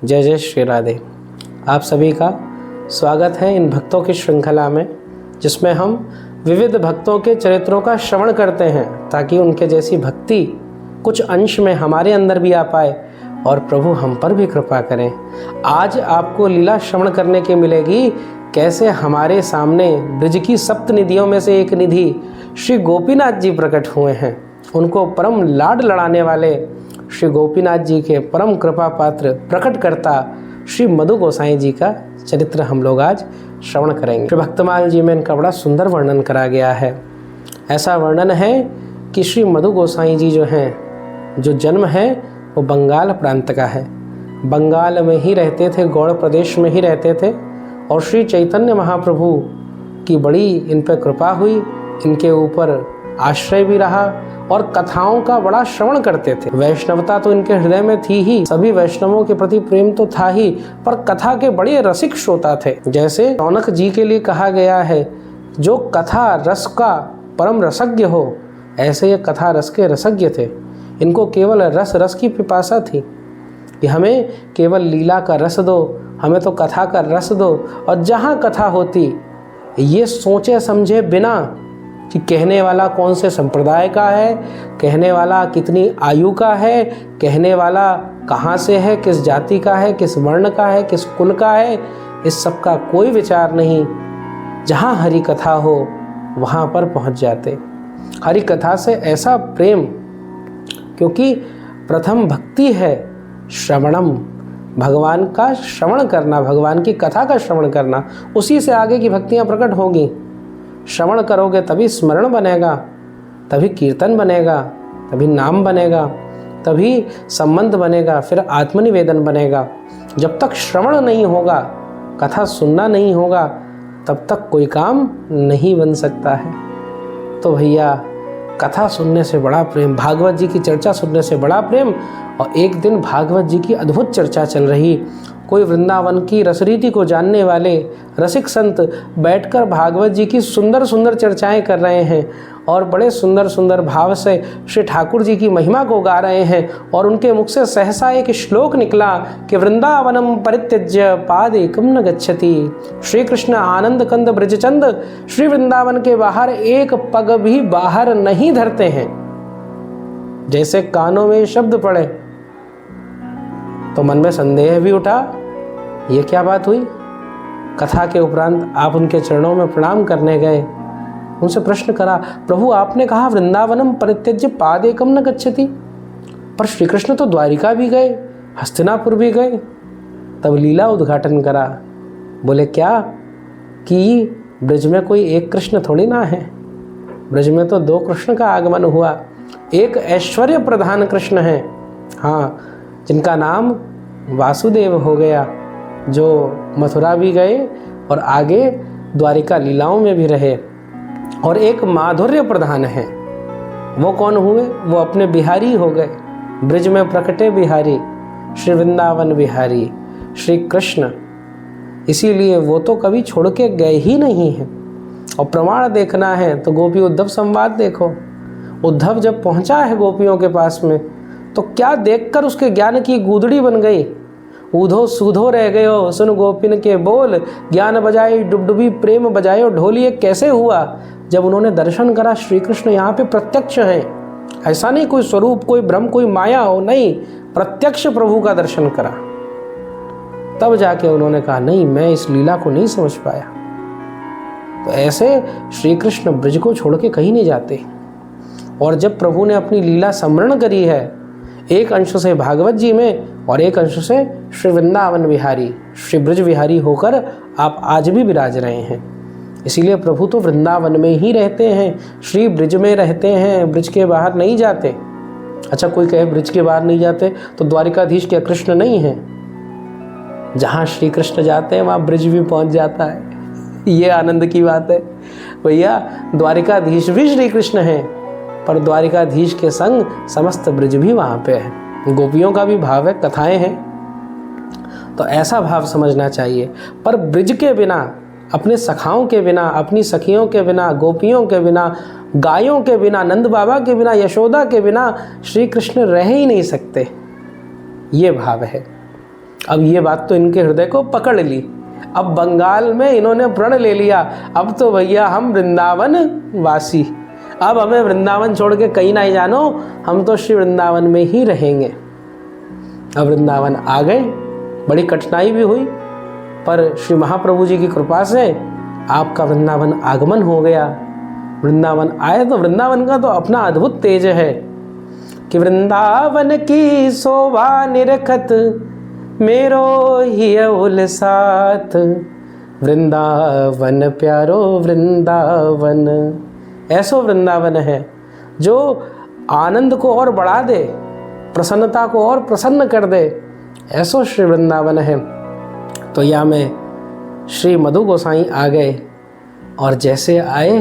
जय जय श्री राधे। आप सभी का स्वागत है इन भक्तों की श्रृंखला में, जिसमें हम विविध भक्तों के चरित्रों का श्रवण करते हैं ताकि उनके जैसी भक्ति कुछ अंश में हमारे अंदर भी आ पाए और प्रभु हम पर भी कृपा करें। आज आपको लीला श्रवण करने की मिलेगी, कैसे हमारे सामने ब्रज की सप्त निधियों में से एक निधि श्री गोपीनाथ जी प्रकट हुए हैं। उनको परम लाड लड़ाने वाले श्री गोपीनाथ जी के परम कृपा पात्र प्रकट करता श्री मधु गोसाई जी का चरित्र हम लोग आज श्रवण करेंगे। श्री भक्तमाल जी में इनका बड़ा सुंदर वर्णन करा गया है। ऐसा वर्णन है कि श्री मधु गोसाई जी जो हैं, जो जन्म है वो बंगाल प्रांत का है। बंगाल में ही रहते थे, गौड़ प्रदेश में ही रहते थे और श्री चैतन्य महाप्रभु की बड़ी इन पर कृपा हुई, इनके ऊपर आश्रय भी रहा और कथाओं का बड़ा श्रवण करते थे। वैष्णवता तो इनके हृदय में थी ही, सभी वैष्णवों के प्रति प्रेम तो था ही, पर कथा के बड़े रसिक श्रोता थे। जैसे रौनक जी के लिए कहा गया है, जो कथा रस का परम रसज्ञ हो, ऐसे ये कथा रस के रसज्ञ थे। इनको केवल रस की पिपासा थी कि हमें केवल लीला का रस दो, हमें तो कथा का रस दो। और जहाँ कथा होती, ये सोचे समझे बिना कि कहने वाला कौन से संप्रदाय का है, कहने वाला कितनी आयु का है, कहने वाला कहाँ से है, किस जाति का है, किस वर्ण का है, किस कुल का है, इस सब का कोई विचार नहीं। जहाँ हरि कथा हो वहाँ पर पहुँच जाते। हरि कथा से ऐसा प्रेम, क्योंकि प्रथम भक्ति है श्रवणम, भगवान का श्रवण करना, भगवान की कथा का श्रवण करना, उसी से आगे की भक्तियाँ प्रकट होंगी। श्रवण करोगे तभी स्मरण बनेगा, तभी कीर्तन बनेगा, तभी नाम बनेगा, तभी संबंध बनेगा, फिर आत्मनिवेदन बनेगा। जब तक श्रवण नहीं होगा, कथा सुनना नहीं होगा, तब तक कोई काम नहीं बन सकता है। तो भैया, कथा सुनने से बड़ा प्रेम, भागवत जी की चर्चा सुनने से बड़ा प्रेम। और एक दिन भागवत जी की अद्भुत चर्चा चल रही, कोई वृंदावन की रसरीति को जानने वाले रसिक संत बैठकर भागवत जी की सुंदर सुंदर चर्चाएं कर रहे हैं और बड़े सुंदर सुंदर भाव से श्री ठाकुर जी की महिमा को गा रहे हैं। और उनके मुख से सहसा एक श्लोक निकला कि वृंदावनम परित्यज्य पादेकम न गच्छति। श्री कृष्ण आनंद कंद ब्रजचंद श्री वृंदावन के बाहर एक पग भी बाहर नहीं धरते हैं। जैसे कानों में शब्द पड़े तो मन में संदेह भी उठा, ये क्या बात हुई। कथा के उपरांत आप उनके चरणों में प्रणाम करने गए, उनसे प्रश्न करा, प्रभु आपने कहा वृंदावनम परित्यज्य पादेकम न गच्छति, पर श्री कृष्ण तो द्वारिका भी गए, हस्तिनापुर भी गए। तब लीला उद्घाटन करा, बोले क्या कि ब्रज में कोई एक कृष्ण थोड़ी ना है, ब्रज में तो दो कृष्ण का आगमन हुआ। एक ऐश्वर्य प्रधान कृष्ण है, हाँ, जिनका नाम वासुदेव हो गया, जो मथुरा भी गए और आगे द्वारिका लीलाओं में भी रहे। और एक माधुर्य प्रधान है, वो कौन हुए? वो अपने बिहारी हो गए, ब्रज में प्रकटे बिहारी, श्री वृंदावन बिहारी श्री कृष्ण। इसीलिए वो तो कभी छोड़ के गए ही नहीं हैं। और प्रमाण देखना है तो गोपी उद्धव संवाद देखो। उद्धव जब पहुंचा है गोपियों के पास में, तो क्या देखकर उसके ज्ञान की गूदड़ी बन गई। ऊधो सूधो रह गयो सुन गोपिन के बोल, ज्ञान बजाई डुबडुबी प्रेम बजायो ढोली। ये कैसे हुआ? जब उन्होंने दर्शन करा श्री कृष्ण यहाँ पे प्रत्यक्ष हैं। ऐसा नहीं कोई स्वरूप, कोई भ्रम, कोई माया हो, नहीं, प्रत्यक्ष प्रभु का दर्शन करा। तब जाके उन्होंने कहा, नहीं, मैं इस लीला को नहीं समझ पाया। तो ऐसे श्री कृष्ण ब्रज को छोड़ के कहीं नहीं जाते। और जब प्रभु ने अपनी लीला स्मरण करी है, एक अंश से भागवत जी में और एक अंश से श्री वृंदावन बिहारी श्री ब्रज बिहारी होकर आप आज भी विराज रहे हैं। इसीलिए प्रभु तो वृंदावन में ही रहते हैं, श्री ब्रज में रहते हैं, ब्रज के बाहर नहीं जाते। अच्छा, कोई कहे ब्रज के बाहर नहीं जाते तो द्वारिकाधीश क्या कृष्ण नहीं है? जहाँ श्री कृष्ण जाते हैं वहाँ ब्रज भी पहुँच जाता है। ये आनंद की बात है भैया। द्वारिकाधीश भी श्री कृष्ण हैं, पर द्वारिकाधीश के संग समस्त ब्रज भी वहाँ पे है। गोपियों का भी भाव है, कथाएं हैं, तो ऐसा भाव समझना चाहिए। पर ब्रज के बिना, अपने सखाओं के बिना, अपनी सखियों के बिना, गोपियों के बिना, गायों के बिना, नंद बाबा के बिना, यशोदा के बिना श्री कृष्ण रह ही नहीं सकते। ये भाव है। अब ये बात तो इनके हृदय को पकड़ ली। अब बंगाल में इन्होंने प्रण ले लिया, अब तो भैया हम वृंदावन वासी, अब हमें वृंदावन छोड़ के कहीं ना ही जानो, हम तो श्री वृंदावन में ही रहेंगे। अब वृंदावन आ गए, बड़ी कठिनाई भी हुई, पर श्री महाप्रभु जी की कृपा से आपका वृंदावन आगमन हो गया। वृंदावन आए तो वृंदावन का तो अपना अद्भुत तेज है कि वृंदावन की शोभा निरखत मेरो ही उलसात, वृंदावन प्यारो वृंदावन। ऐसो वृंदावन है जो आनंद को और बढ़ा दे, प्रसन्नता को और प्रसन्न कर दे, ऐसो श्री वृंदावन है। तो या में श्री मधु गोसाई आ गए, और जैसे आए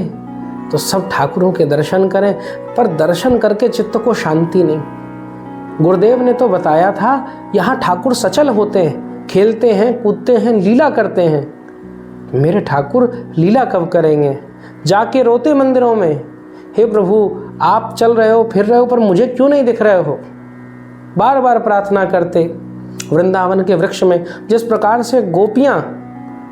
तो सब ठाकुरों के दर्शन करें, पर दर्शन करके चित्त को शांति नहीं। गुरुदेव ने तो बताया था यहाँ ठाकुर सचल होते हैं, खेलते हैं, कूदते हैं, लीला करते हैं। मेरे ठाकुर लीला कब करेंगे? जाके रोते मंदिरों में, हे प्रभु आप चल रहे हो, फिर रहे हो, पर मुझे क्यों नहीं दिख रहे हो? बार बार प्रार्थना करते। वृंदावन के वृक्ष में जिस प्रकार से गोपियाँ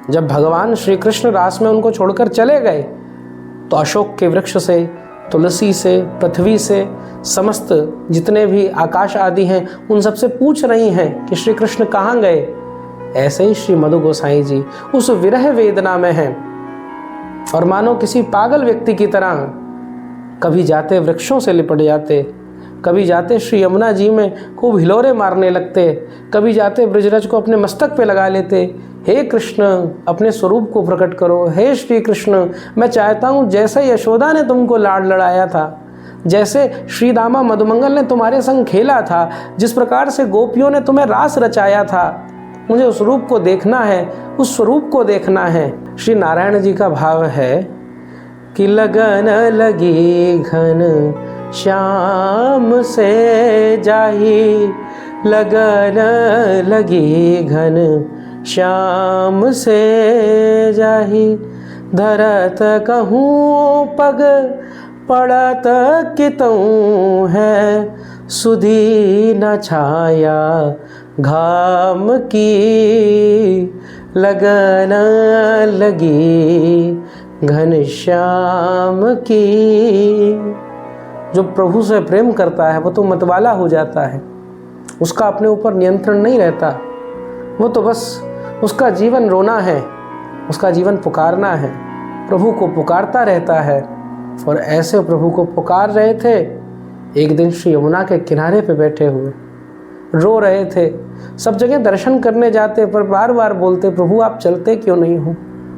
जब भगवान श्री कृष्ण रास में उनको छोड़कर चले गए, तो अशोक के वृक्ष से, तुलसी से, पृथ्वी से, समस्त जितने भी आकाश आदि हैं, उन सबसे पूछ रही हैं कि श्री कृष्ण कहाँ गए। ऐसे ही श्री मधु गोसाई जी उस विरह वेदना में हैं, और मानो किसी पागल व्यक्ति की तरह कभी जाते वृक्षों से लिपट जाते, कभी जाते श्री यमुना जी में खूब हिलोरे मारने लगते, कभी जाते ब्रजरज को अपने मस्तक पे लगा लेते। हे कृष्ण अपने स्वरूप को प्रकट करो, हे श्री कृष्ण मैं चाहता हूँ जैसे यशोदा ने तुमको लाड लड़ाया था, जैसे श्री दामा मधुमंगल ने तुम्हारे संग खेला था, जिस प्रकार से गोपियों ने तुम्हें रास रचाया था, मुझे उस रूप को देखना है, उस स्वरूप को देखना है। श्री नारायण जी का भाव है कि लगन लगी घन श्याम से जाही, लगन लगी घन श्याम से जाही, धरत कहूँ पग पड़त कितऊँ है, सुधी न छाया घाम की, लगन लगी घनश्याम की। जो प्रभु से प्रेम करता है वो तो मतवाला हो जाता है, उसका अपने ऊपर नियंत्रण नहीं रहता, वो तो बस उसका जीवन रोना है, उसका जीवन पुकारना है, प्रभु को पुकारता रहता है। और ऐसे प्रभु को पुकार रहे थे। एक दिन श्री यमुना के किनारे पे बैठे हुए रो रहे थे, सब जगह दर्शन करने जाते, पर बार बार बोलते प्रभु आप चलते क्यों नहीं हो,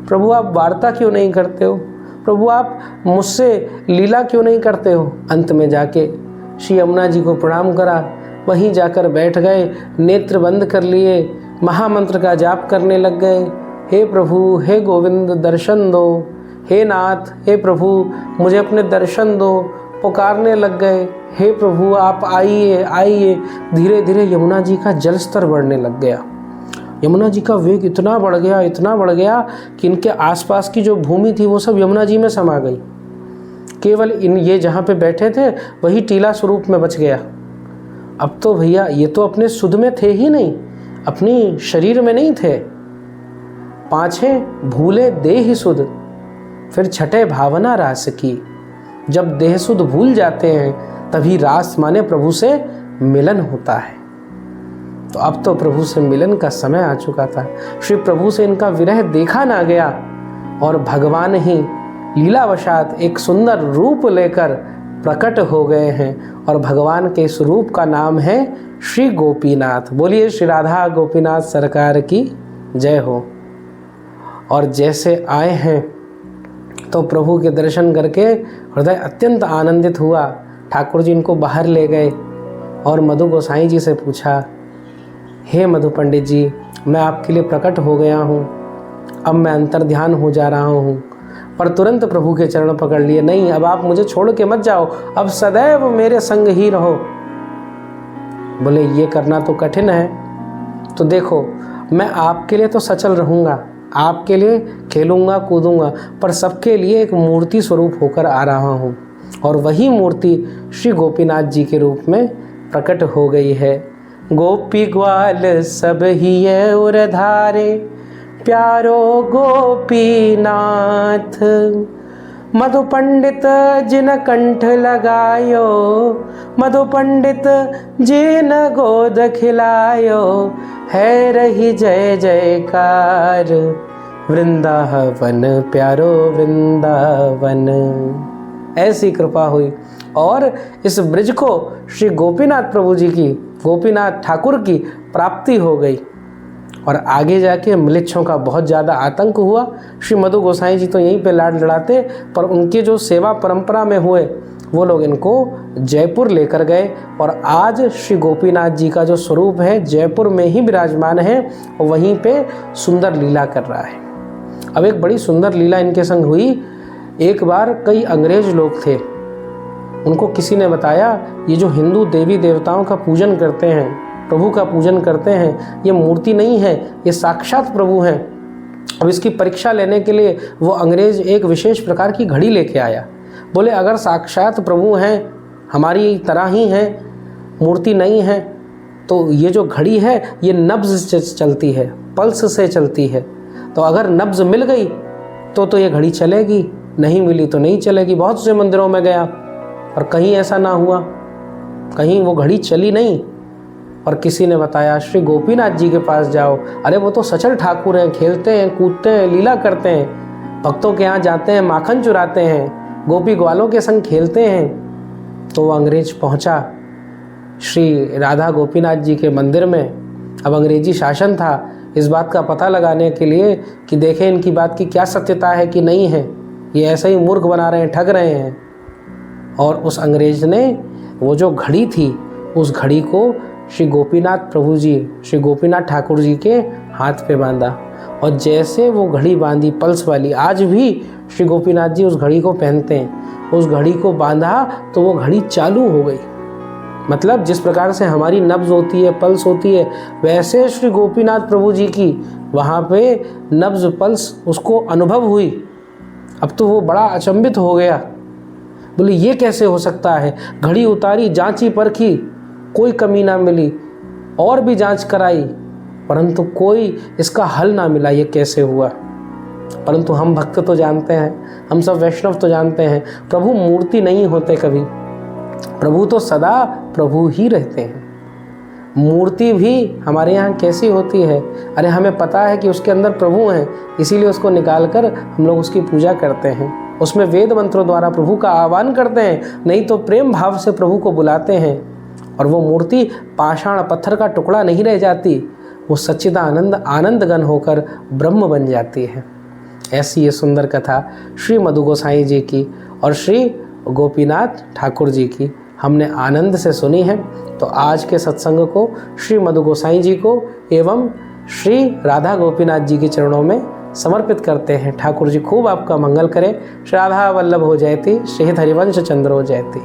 प्रभु आप वार्ता क्यों नहीं करते हो, प्रभु आप मुझसे लीला क्यों नहीं करते हो। अंत में जाके श्री यमुना जी को प्रणाम करा, वहीं जाकर बैठ गए, नेत्र बंद कर लिए, महामंत्र का जाप करने लग गए। हे प्रभु, हे गोविंद दर्शन दो, हे नाथ, हे प्रभु मुझे अपने दर्शन दो, पुकारने लग गए, हे प्रभु आप आइए आइए। धीरे धीरे यमुना जी का जल स्तर बढ़ने लग गया, यमुना जी का वेग इतना बढ़ गया, इतना बढ़ गया कि इनके आसपास की जो भूमि थी वो सब यमुना जी में समा गई। केवल ये जहाँ पे बैठे थे वही टीला स्वरूप में बच गया। अब तो भैया ये तो अपने सुध में थे ही नहीं, अपनी शरीर में नहीं थे। पाछे भूले देह सुध, फिर छठे भावना रास की। जब देह सुध भूल जाते हैं तभी रास माने प्रभु से मिलन होता है। तो अब तो प्रभु से मिलन का समय आ चुका था। श्री प्रभु से इनका विरह देखा ना गया, और भगवान ही लीलावशात एक सुंदर रूप लेकर प्रकट हो गए हैं, और भगवान के इस रूप का नाम है श्री गोपीनाथ। बोलिए श्री राधा गोपीनाथ सरकार की जय हो। और जैसे आए हैं तो प्रभु के दर्शन करके हृदय अत्यंत आनंदित हुआ। ठाकुर जी इनको बाहर ले गए और मधु गोसाई जी से पूछा, हे मधु पंडित जी मैं आपके लिए प्रकट हो गया हूँ, अब मैं अंतर ध्यान हो जा रहा हूँ। पर तुरंत प्रभु के चरण पकड़ लिए, नहीं अब आप मुझे छोड़ के मत जाओ, अब सदैव मेरे संग ही रहो। बोले ये करना तो कठिन है, तो देखो मैं आपके लिए तो सचल रहूँगा, आपके लिए खेलूँगा कूदूँगा, पर सबके लिए एक मूर्ति स्वरूप होकर आ रहा हूँ, और वही मूर्ति श्री गोपीनाथ जी के रूप में प्रकट हो गई है। गोपी ग्वाल सब ही ये उर धारे, प्यारो गोपीनाथ। मधु पंडित जिन कंठ लगायो, मधु पंडित जिन गोद खिलायो, है रही जय जयकार, वृंदावन प्यारो वृंदावन। ऐसी कृपा हुई और इस ब्रिज को श्री गोपीनाथ प्रभु जी की, गोपीनाथ ठाकुर की प्राप्ति हो गई। और आगे जाके म्लेच्छों का बहुत ज़्यादा आतंक हुआ। श्री मधु गोसाई जी तो यहीं पे लाड लड़ाते, पर उनके जो सेवा परंपरा में हुए वो लोग इनको जयपुर लेकर गए। और आज श्री गोपीनाथ जी का जो स्वरूप है जयपुर में ही विराजमान है और वहीं पे सुंदर लीला कर रहा है। अब एक बड़ी सुंदर लीला इनके संग हुई। एक बार कई अंग्रेज लोग थे, उनको किसी ने बताया ये जो हिंदू देवी देवताओं का पूजन करते हैं, प्रभु का पूजन करते हैं, ये मूर्ति नहीं है, ये साक्षात प्रभु हैं। अब इसकी परीक्षा लेने के लिए वो अंग्रेज एक विशेष प्रकार की घड़ी लेके आया। बोले अगर साक्षात प्रभु हैं, हमारी तरह ही हैं, मूर्ति नहीं है, तो ये जो घड़ी है ये नब्ज़ से चलती है, पल्स से चलती है। तो अगर नब्ज़ मिल गई तो ये घड़ी चलेगी, नहीं मिली तो नहीं चलेगी। बहुत से मंदिरों में गया और कहीं ऐसा ना हुआ, कहीं वो घड़ी चली नहीं। और किसी ने बताया श्री गोपीनाथ जी के पास जाओ, अरे वो तो सचल ठाकुर हैं, खेलते हैं, कूदते हैं, लीला करते हैं, भक्तों के यहाँ जाते हैं, माखन चुराते हैं, गोपी ग्वालों के संग खेलते हैं। तो वो अंग्रेज पहुँचा श्री राधा गोपीनाथ जी के मंदिर में। अब अंग्रेजी शासन था, इस बात का पता लगाने के लिए कि देखें इनकी बात की क्या सत्यता है कि नहीं है, ये ऐसे ही मूर्ख बना रहे हैं, ठग रहे हैं। और उस अंग्रेज ने वो जो घड़ी थी, उस घड़ी को श्री गोपीनाथ प्रभु जी, श्री गोपीनाथ ठाकुर जी के हाथ पे बांधा। और जैसे वो घड़ी बांधी पल्स वाली, आज भी श्री गोपीनाथ जी उस घड़ी को पहनते हैं, उस घड़ी को बांधा तो वो घड़ी चालू हो गई। मतलब जिस प्रकार से हमारी नब्ज़ होती है, पल्स होती है, वैसे श्री गोपीनाथ प्रभु जी की वहाँ पे नब्ज़ पल्स उसको अनुभव हुई। अब तो वो बड़ा अचंभित हो गया, बोले ये कैसे हो सकता है। घड़ी उतारी, जांची परखी, कोई कमी ना मिली, और भी जांच कराई, परंतु कोई इसका हल ना मिला, ये कैसे हुआ। परंतु हम भक्त तो जानते हैं, हम सब वैष्णव तो जानते हैं, प्रभु मूर्ति नहीं होते कभी, प्रभु तो सदा प्रभु ही रहते हैं। मूर्ति भी हमारे यहाँ कैसी होती है, अरे हमें पता है कि उसके अंदर प्रभु हैं, इसीलिए उसको निकाल कर हम लोग उसकी पूजा करते हैं, उसमें वेद मंत्रों द्वारा प्रभु का आह्वान करते हैं, नहीं तो प्रेम भाव से प्रभु को बुलाते हैं। और वो मूर्ति पाषाण पत्थर का टुकड़ा नहीं रह जाती, वो सच्चिदानंद आनंदगन होकर ब्रह्म बन जाती है। ऐसी ये सुंदर कथा श्री मधु गोसाई जी की और श्री गोपीनाथ ठाकुर जी की हमने आनंद से सुनी है। तो आज के सत्संग को श्री मधु गोसाई जी को एवं श्री राधा गोपीनाथ जी के चरणों में समर्पित करते हैं। ठाकुर जी खूब आपका मंगल करें। श्री राधा वल्लभ हो जयति, श्री हरिवंश चंद्र हो जयति।